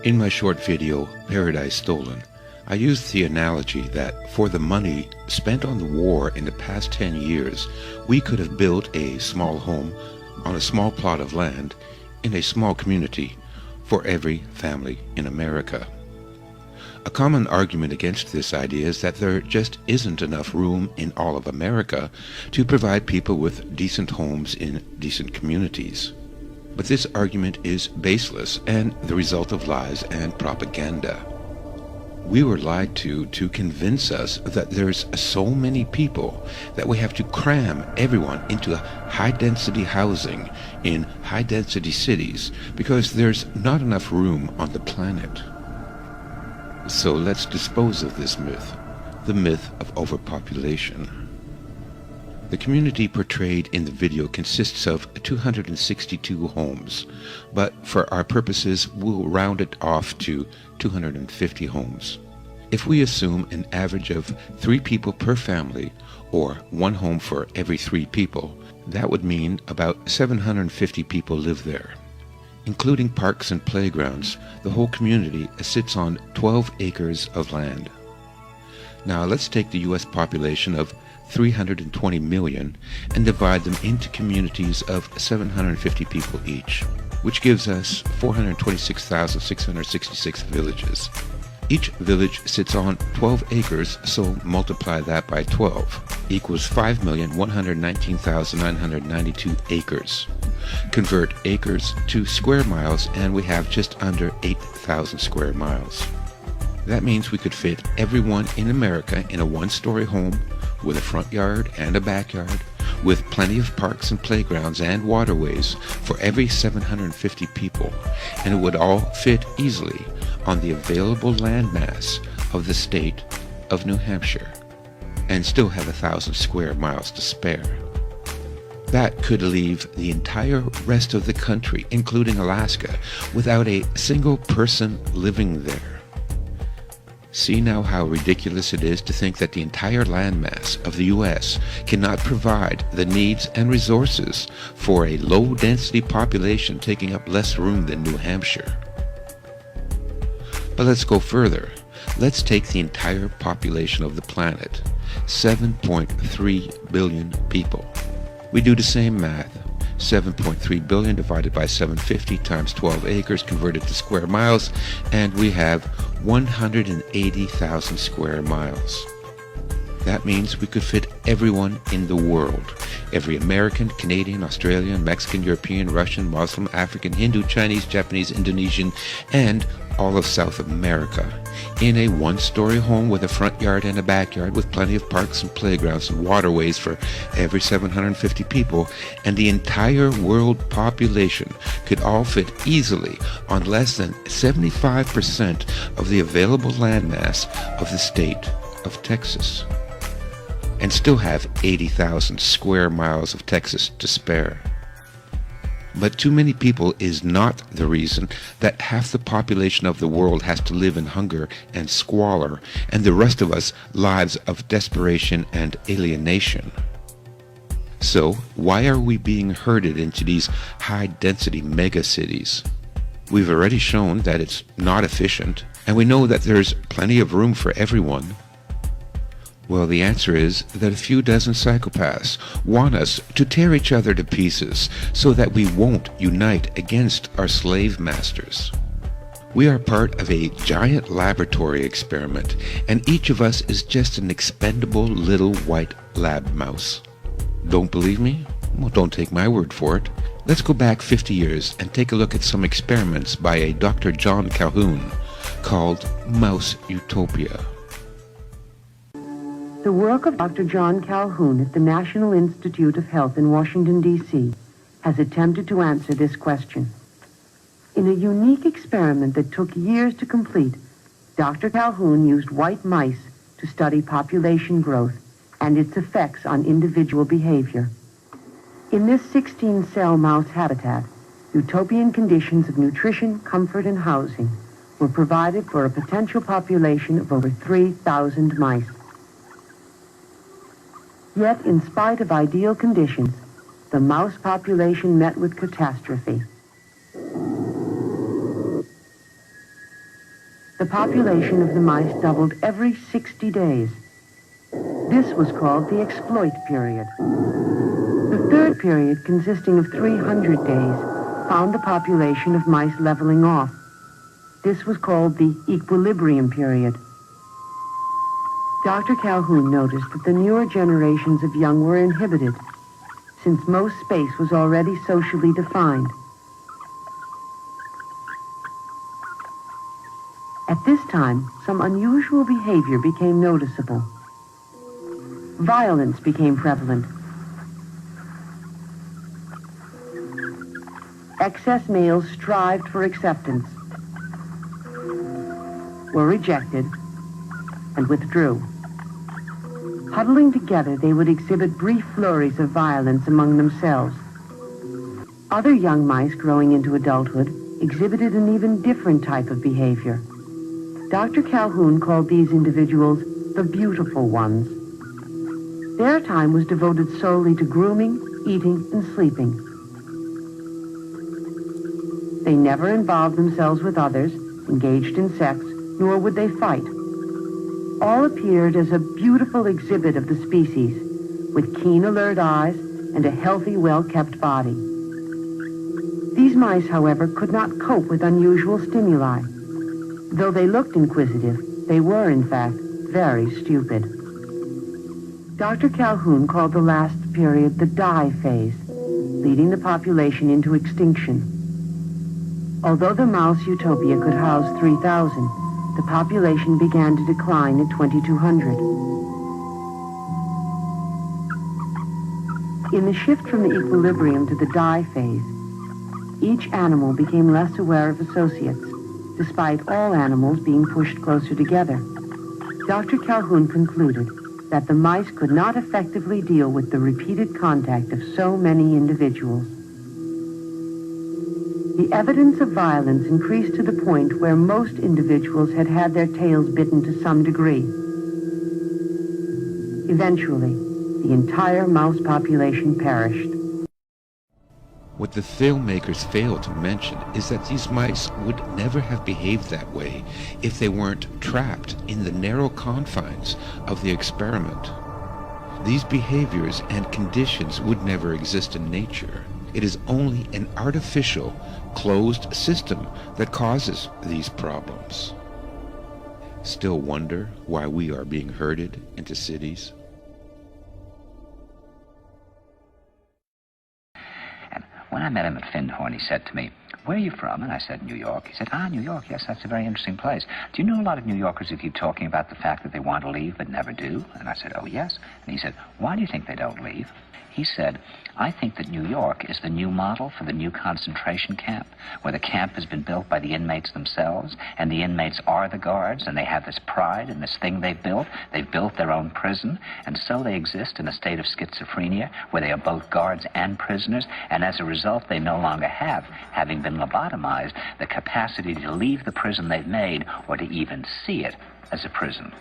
In my short video, Paradise Stolen, I used the analogy that for the money spent on the war in the past 10 years, we could have built a small home on a small plot of land in a small community for every family in America. A common argument against this idea is that there just isn't enough room in all of America to provide people with decent homes in decent communities. But this argument is baseless and the result of lies and propaganda. We were lied to convince us that there's so many people that we have to cram everyone into high-density housing in high-density cities because there's not enough room on the planet. So let's dispose of this myth, the myth of overpopulation. The community portrayed in the video consists of 262 homes, but for our purposes we'll round it off to 250 homes. If we assume an average of 3 people per family, or 1 home for every 3 people, that would mean about 750 people live there. Including parks and playgrounds, the whole community sits on 12 acres of land. Now let's take the U.S. population of 320 million and divide them into communities of 750 people each, which gives us 426,666 villages. Each village sits on 12 acres, so multiply that by 12, equals 5,119,992 acres. Convert acres to square miles and we have just under 8,000 square miles. That means we could fit everyone in America in a 1-story home with a front yard and a backyard, with plenty of parks and playgrounds and waterways for every 750 people, and it would all fit easily on the available landmass of the state of New Hampshire, and still have 1,000 square miles to spare. That could leave the entire rest of the country, including Alaska, without a single person living there. See now how ridiculous it is to think that the entire landmass of the U.S. cannot provide the needs and resources for a low-density population taking up less room than New Hampshire. But let's go further. Let's take the entire population of the planet, 7.3 billion people. We do the same math. 7.3 billion divided by 750 times 12 acres converted to square miles, and we have 180,000 square miles. That means we could fit everyone in the world. Every American, Canadian, Australian, Mexican, European, Russian, Muslim, African, Hindu, Chinese, Japanese, Indonesian, and all of South America in a 1-story home with a front yard and a backyard with plenty of parks and playgrounds and waterways for every 750 people, and the entire world population could all fit easily on less than 75% of the available landmass of the state of Texas, and still have 80,000 square miles of Texas to spare. But too many people is not the reason that half the population of the world has to live in hunger and squalor, and the rest of us lives of desperation and alienation. So why are we being herded into these high-density megacities? We've already shown that it's not efficient, and we know that there's plenty of room for everyone. Well, the answer is that a few dozen psychopaths want us to tear each other to pieces so that we won't unite against our slave masters. We are part of a giant laboratory experiment, and each of us is just an expendable little white lab mouse. Don't believe me? Well, don't take my word for it. Let's go back 50 years and take a look at some experiments by a Dr. John Calhoun called Mouse Utopia. The work of Dr. John Calhoun at the National Institute of Health in Washington, D.C. has attempted to answer this question. In a unique experiment that took years to complete, Dr. Calhoun used white mice to study population growth and its effects on individual behavior. In this 16-cell mouse habitat, utopian conditions of nutrition, comfort, and housing were provided for a potential population of over 3,000 mice. Yet, in spite of ideal conditions, the mouse population met with catastrophe. the population of the mice doubled every 60 days. This was called the exploit period. The third period, consisting of 300 days, found the population of mice leveling off. This was called the equilibrium period. Dr. Calhoun noticed that the newer generations of young were inhibited, since most space was already socially defined. At this time, some unusual behavior became noticeable. Violence became prevalent. Excess males strived for acceptance, were rejected, and withdrew. Huddling together, they would exhibit brief flurries of violence among themselves. Other young mice growing into adulthood exhibited an even different type of behavior. Dr. Calhoun called these individuals the beautiful ones. Their time was devoted solely to grooming, eating, and sleeping. They never involved themselves with others, engaged in sex, nor would they fight. All appeared as a beautiful exhibit of the species, with keen, alert eyes and a healthy, well-kept body. These mice, however, could not cope with unusual stimuli. Though they looked inquisitive, they were, in fact, very stupid. Dr. Calhoun called the last period the die phase, leading the population into extinction. Although the mouse utopia could house 3,000, the population began to decline at 2,200. In the shift from the equilibrium to the die phase, each animal became less aware of associates, despite all animals being pushed closer together. Dr. Calhoun concluded that the mice could not effectively deal with the repeated contact of so many individuals. The evidence of violence increased to the point where most individuals had had their tails bitten to some degree. Eventually, the entire mouse population perished. What the filmmakers fail to mention is that these mice would never have behaved that way if they weren't trapped in the narrow confines of the experiment. These behaviors and conditions would never exist in nature. It is only an artificial, closed system that causes these problems. Still wonder why we are being herded into cities? When I met him at Findhorn, he said to me, "Where are you from?" And I said, "New York." He said, "New York, yes, that's a very interesting place. Do you know a lot of New Yorkers who keep talking about the fact that they want to leave but never do?" And I said, "Oh, yes." And he said, "Why do you think they don't leave?" He said, "I think that New York is the new model for the new concentration camp, where the camp has been built by the inmates themselves, and the inmates are the guards, and they have this pride in this thing they've built. They've built their own prison, and so they exist in a state of schizophrenia, where they are both guards and prisoners, and as a result, they no longer have, having been lobotomized, the capacity to leave the prison they've made, or to even see it as a prison."